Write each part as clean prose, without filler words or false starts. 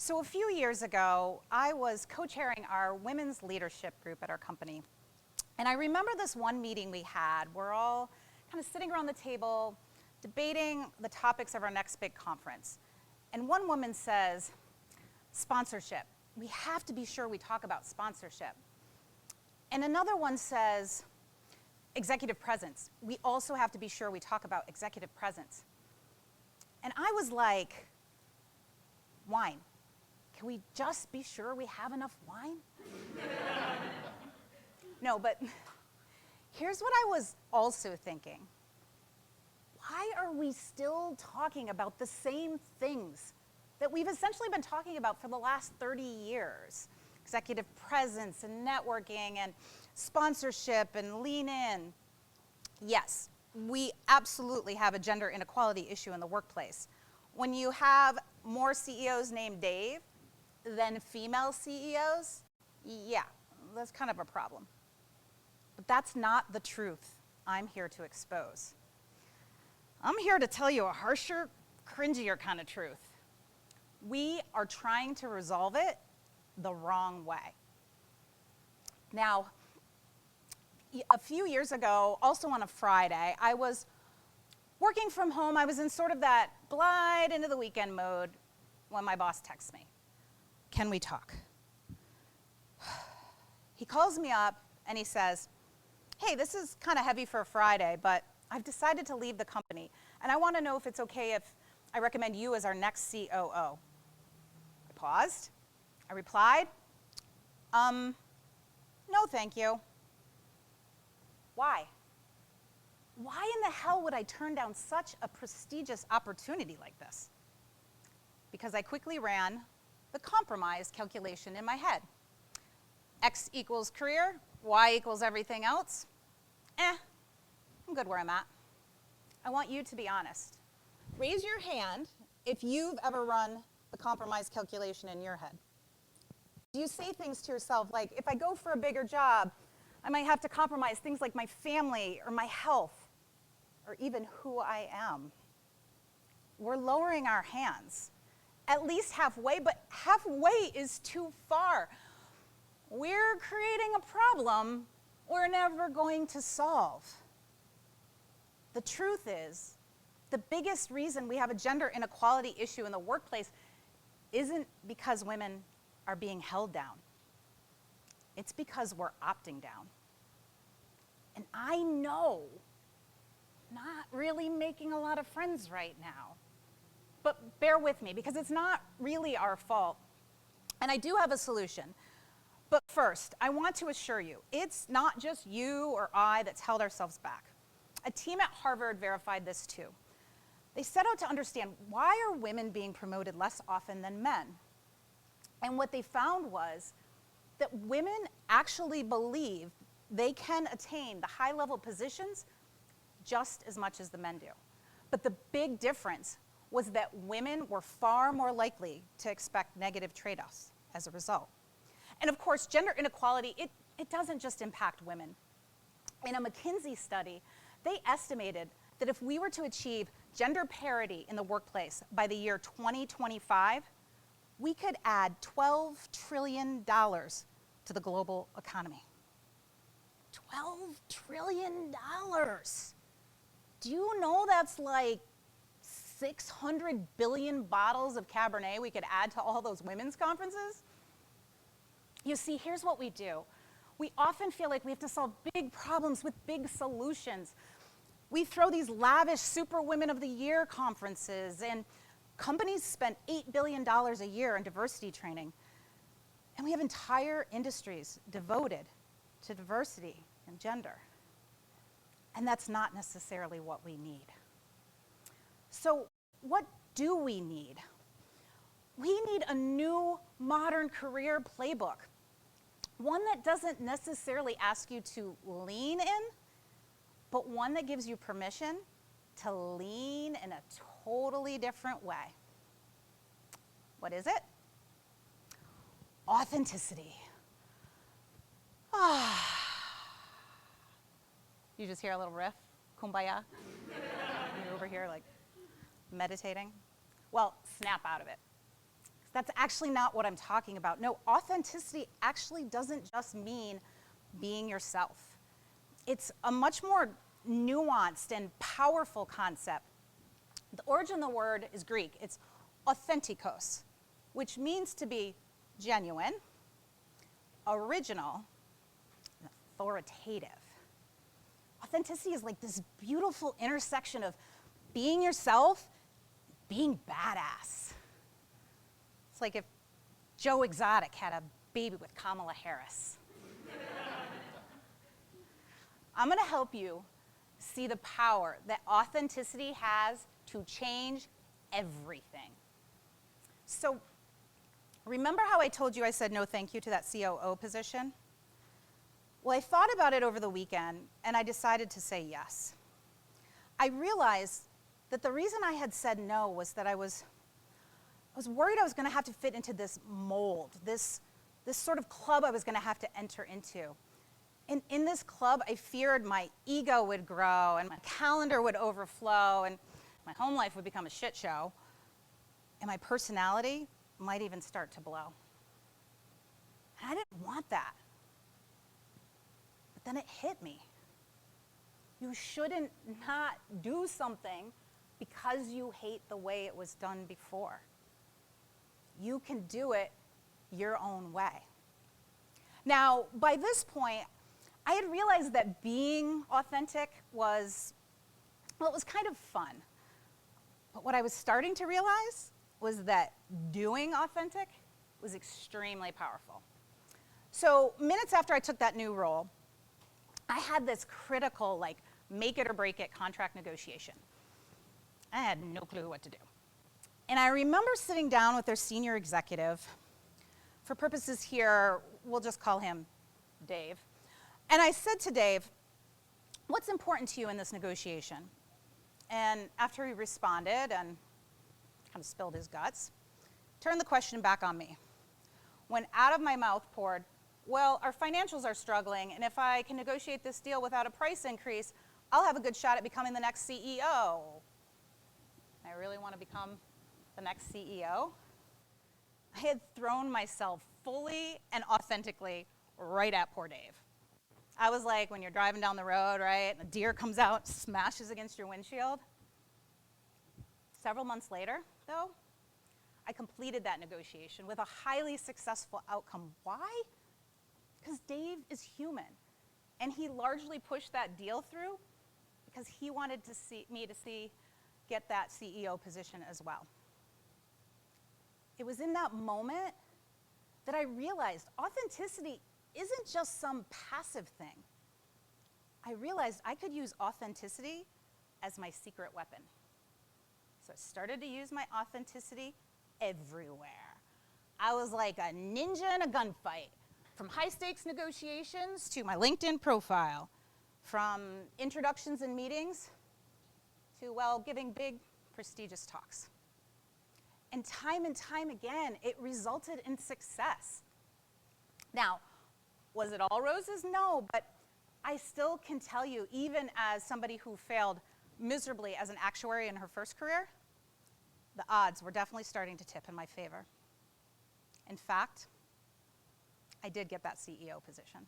So a few years ago, I was co-chairing our women's leadership group at our company. And I remember this one meeting we had. We're all kind of sitting around the table, debating the topics of our next big conference. And one woman says, sponsorship. We have to be sure we talk about sponsorship. And another one says, executive presence. We also have to be sure we talk about executive presence. And I was like, wine. Can we just be sure we have enough wine? No, but here's what I was also thinking. Why are we still talking about the same things that we've essentially been talking about for the last 30 years? Executive presence and networking and sponsorship and lean in. Yes, we absolutely have a gender inequality issue in the workplace. When you have more CEOs named Dave than female CEOs, yeah, that's kind of a problem. But that's not the truth I'm here to expose. I'm here to tell you a harsher, cringier kind of truth. We are trying to resolve it the wrong way. Now, a few years ago, also on a Friday, I was working from home. I was in sort of that glide into the weekend mode when my boss texts me. Can we talk? He calls me up and he says, hey, this is kind of heavy for a Friday, but I've decided to leave the company, and I want to know if it's okay if I recommend you as our next COO. I paused. I replied, no, thank you. Why? Why in the hell would I turn down such a prestigious opportunity like this? Because I quickly ran the compromise calculation in my head. X equals career, Y equals everything else. I'm good where I'm at. I want you to be honest. Raise your hand if you've ever run the compromise calculation in your head. Do you say things to yourself like, if I go for a bigger job, I might have to compromise things like my family or my health or even who I am? We're lowering our hands, at least halfway, but halfway is too far. We're creating a problem we're never going to solve. The truth is, the biggest reason we have a gender inequality issue in the workplace isn't because women are being held down. It's because we're opting down. And I know, not really making a lot of friends right now, but bear with me because it's not really our fault. And I do have a solution. But first, I want to assure you, it's not just you or I that's held ourselves back. A team at Harvard verified this too. They set out to understand, why are women being promoted less often than men? And what they found was that women actually believe they can attain the high-level positions just as much as the men do. But the big difference was that women were far more likely to expect negative trade-offs as a result. And of course, gender inequality, it doesn't just impact women. In a McKinsey study, they estimated that if we were to achieve gender parity in the workplace by the year 2025, we could add $12 trillion to the global economy. $12 trillion. Do you know that's like 600 billion bottles of Cabernet we could add to all those women's conferences? You see, here's what we do. We often feel like we have to solve big problems with big solutions. We throw these lavish Super Women of the Year conferences, and companies spend $8 billion a year on diversity training. And we have entire industries devoted to diversity and gender. And that's not necessarily what we need. So what do we need? We need a new modern career playbook. One that doesn't necessarily ask you to lean in, but one that gives you permission to lean in a totally different way. What is it? Authenticity. You just hear a little riff, kumbaya. You're over here like meditating. Well, snap out of it. That's actually not what I'm talking about. No, authenticity actually doesn't just mean being yourself. It's a much more nuanced and powerful concept. The origin of the word is Greek. It's authentikos, which means to be genuine, original, and authoritative. Authenticity is like this beautiful intersection of being yourself, being badass. It's like if Joe Exotic had a baby with Kamala Harris. I'm going to help you see the power that authenticity has to change everything. So remember how I told you I said no thank you to that COO position? Well, I thought about it over the weekend, and I decided to say yes. I realized that the reason I had said no was that I was worried I was going to have to fit into this mold, this sort of club I was going to have to enter into. And in this club, I feared my ego would grow, and my calendar would overflow, and my home life would become a shit show, and my personality might even start to blow. And I didn't want that. But then it hit me. You shouldn't not do something because you hate the way it was done before. You can do it your own way. Now, by this point, I had realized that being authentic was kind of fun. But what I was starting to realize was that doing authentic was extremely powerful. So minutes after I took that new role, I had this critical, like, make it or break it contract negotiation. I had no clue what to do. And I remember sitting down with their senior executive. For purposes here, we'll just call him Dave. And I said to Dave, what's important to you in this negotiation? And after he responded and kind of spilled his guts, turned the question back on me. When out of my mouth poured, well, our financials are struggling, and if I can negotiate this deal without a price increase, I'll have a good shot at becoming the next CEO. I really want to become the next CEO? I had thrown myself fully and authentically right at poor Dave. I was like when you're driving down the road, right, and a deer comes out, smashes against your windshield. Several months later, though, I completed that negotiation with a highly successful outcome. Why? Because Dave is human, and he largely pushed that deal through because he wanted to get that CEO position as well. It was in that moment that I realized authenticity isn't just some passive thing. I realized I could use authenticity as my secret weapon. So I started to use my authenticity everywhere. I was like a ninja in a gunfight, from high-stakes negotiations to my LinkedIn profile, from introductions and meetings to, well, giving big, prestigious talks. And time again, it resulted in success. Now, was it all roses? No, but I still can tell you, even as somebody who failed miserably as an actuary in her first career, the odds were definitely starting to tip in my favor. In fact, I did get that CEO position.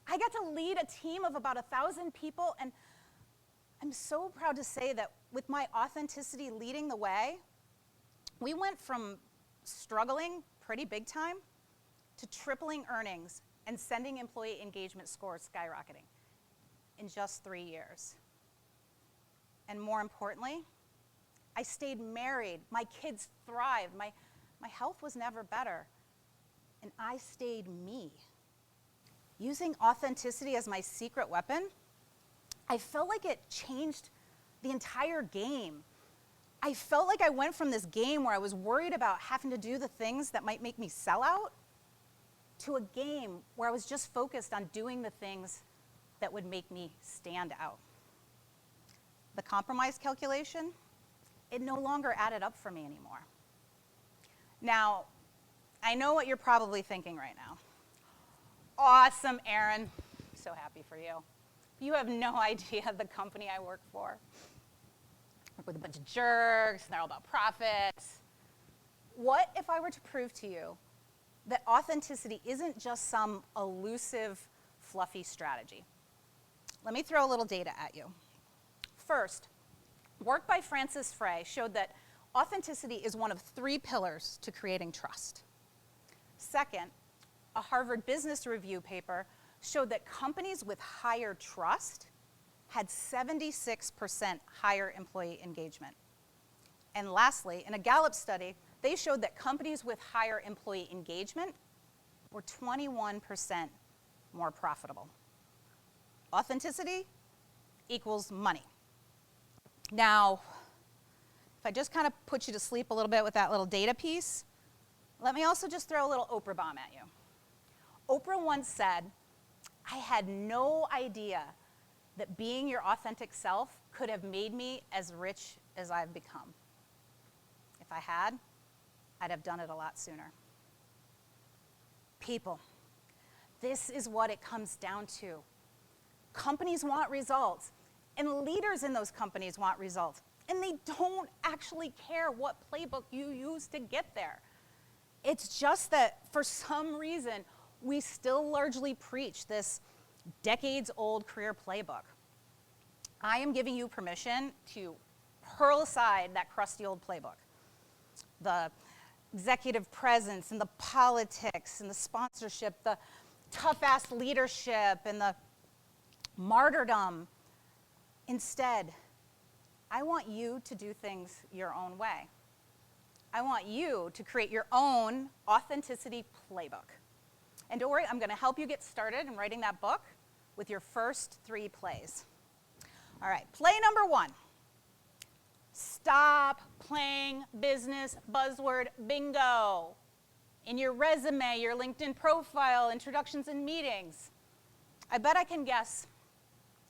I got to lead a team of about 1,000 people, and I'm so proud to say that with my authenticity leading the way, we went from struggling pretty big time to tripling earnings and sending employee engagement scores skyrocketing in just 3 years. And more importantly, I stayed married, my kids thrived, my health was never better, and I stayed me. Using authenticity as my secret weapon, I felt like it changed the entire game. I felt like I went from this game where I was worried about having to do the things that might make me sell out to a game where I was just focused on doing the things that would make me stand out. The compromise calculation, it no longer added up for me anymore. Now, I know what you're probably thinking right now. Awesome, Erin. So happy for you. You have no idea the company I work for. I work with a bunch of jerks, and they're all about profits. What if I were to prove to you that authenticity isn't just some elusive, fluffy strategy? Let me throw a little data at you. First, work by Francis Frey showed that authenticity is one of 3 pillars to creating trust. Second, a Harvard Business Review paper showed that companies with higher trust had 76% higher employee engagement. And lastly, in a Gallup study, they showed that companies with higher employee engagement were 21% more profitable. Authenticity equals money. Now, if I just kind of put you to sleep a little bit with that little data piece, let me also just throw a little Oprah bomb at you. Oprah once said, "I had no idea that being your authentic self could have made me as rich as I've become. If I had, I'd have done it a lot sooner." People, this is what it comes down to. Companies want results, and leaders in those companies want results, and they don't actually care what playbook you use to get there. It's just that for some reason, we still largely preach this decades-old career playbook. I am giving you permission to hurl aside that crusty old playbook. The executive presence and the politics and the sponsorship, the tough-ass leadership and the martyrdom. Instead, I want you to do things your own way. I want you to create your own authenticity playbook. And don't worry, I'm going to help you get started in writing that book with your first 3 plays. All right, play number 1. Stop playing business buzzword bingo. In your resume, your LinkedIn profile, introductions and meetings. I bet I can guess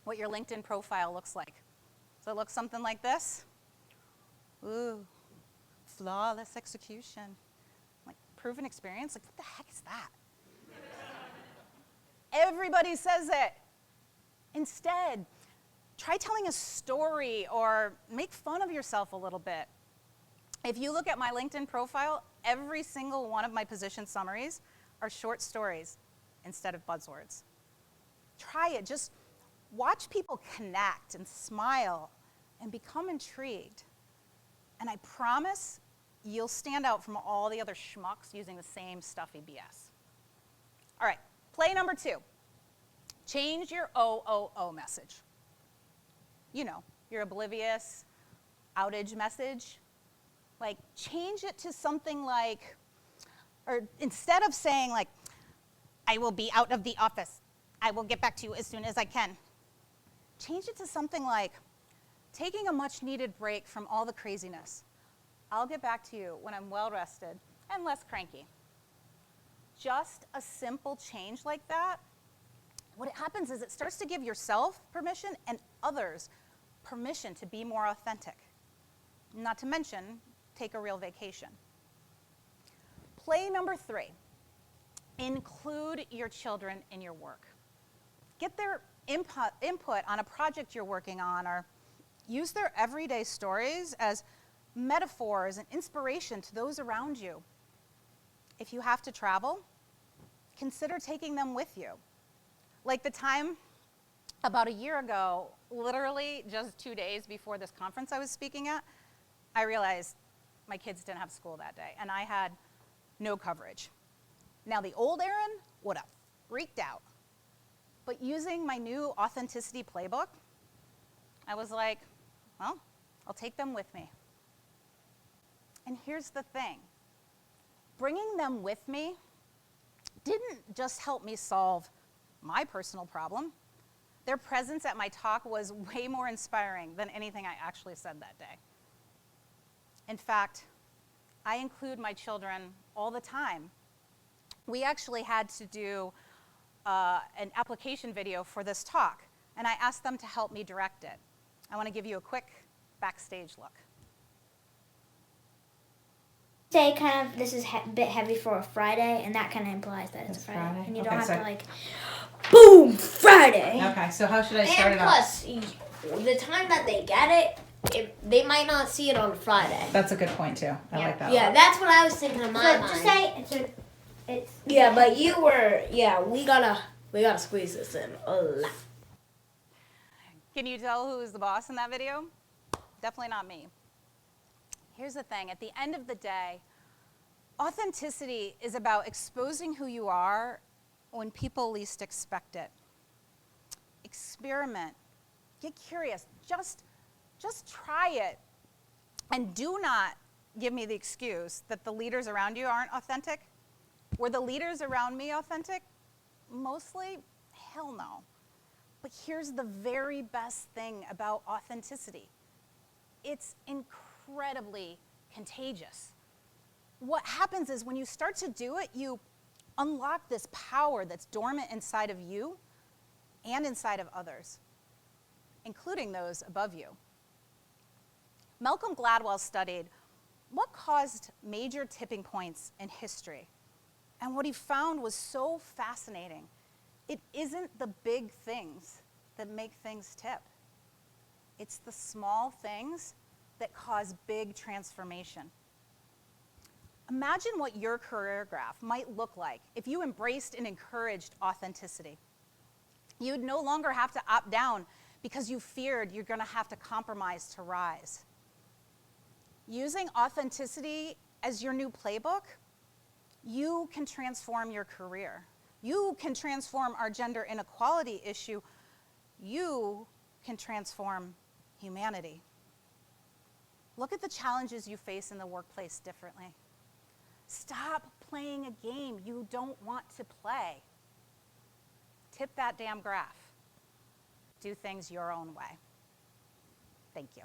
what your LinkedIn profile looks like. Does it look something like this? Ooh, flawless execution. Like proven experience? Like what the heck is that? Everybody says it. Instead, try telling a story or make fun of yourself a little bit. If you look at my LinkedIn profile, every single one of my position summaries are short stories instead of buzzwords. Try it. Just watch people connect and smile and become intrigued. And I promise you'll stand out from all the other schmucks using the same stuffy BS. All right, play number 2. Change your OOO message. You know, your oblivious outage message. Like, change it to something like, or instead of saying like, "I will be out of the office. I will get back to you as soon as I can." Change it to something like, "Taking a much needed break from all the craziness. I'll get back to you when I'm well rested and less cranky." Just a simple change like that, what happens is it starts to give yourself permission and others permission to be more authentic. Not to mention, take a real vacation. Play number 3, include your children in your work. Get their input on a project you're working on, or use their everyday stories as metaphors and inspiration to those around you. If you have to travel, consider taking them with you. Like the time about a year ago, literally just 2 days before this conference I was speaking at, I realized my kids didn't have school that day, and I had no coverage. Now, the old Erin would have freaked out. But using my new authenticity playbook, I was like, well, I'll take them with me. And here's the thing. Bringing them with me didn't just help me solve my personal problem. Their presence at my talk was way more inspiring than anything I actually said that day. In fact, I include my children all the time. We actually had to do an application video for this talk, and I asked them to help me direct it. I want to give you a quick backstage look. Say kind of this is a bit heavy for a Friday, and that kind of implies that it's a Friday. And you don't have to like, boom, Friday. Okay, so how should I start and it off? plus, the time that they get it they might not see it on Friday. That's a good point too. I like that. Yeah, that's what I was thinking in my mind. Just say it's. Yeah, but you were. Yeah, we gotta squeeze this in a lot. Can you tell who was the boss in that video? Definitely not me. Here's the thing, at the end of the day, authenticity is about exposing who you are when people least expect it. Experiment, get curious, just try it. And do not give me the excuse that the leaders around you aren't authentic. Were the leaders around me authentic? Mostly, hell no. But here's the very best thing about authenticity. It's incredibly contagious. What happens is when you start to do it, you unlock this power that's dormant inside of you and inside of others, including those above you. Malcolm Gladwell studied what caused major tipping points in history. And what he found was so fascinating. It isn't the big things that make things tip. It's the small things that cause big transformation. Imagine what your career graph might look like if you embraced and encouraged authenticity. You'd no longer have to opt down because you feared you're going to have to compromise to rise. Using authenticity as your new playbook, you can transform your career. You can transform our gender inequality issue. You can transform humanity. Look at the challenges you face in the workplace differently. Stop playing a game you don't want to play. Tip that damn graph. Do things your own way. Thank you.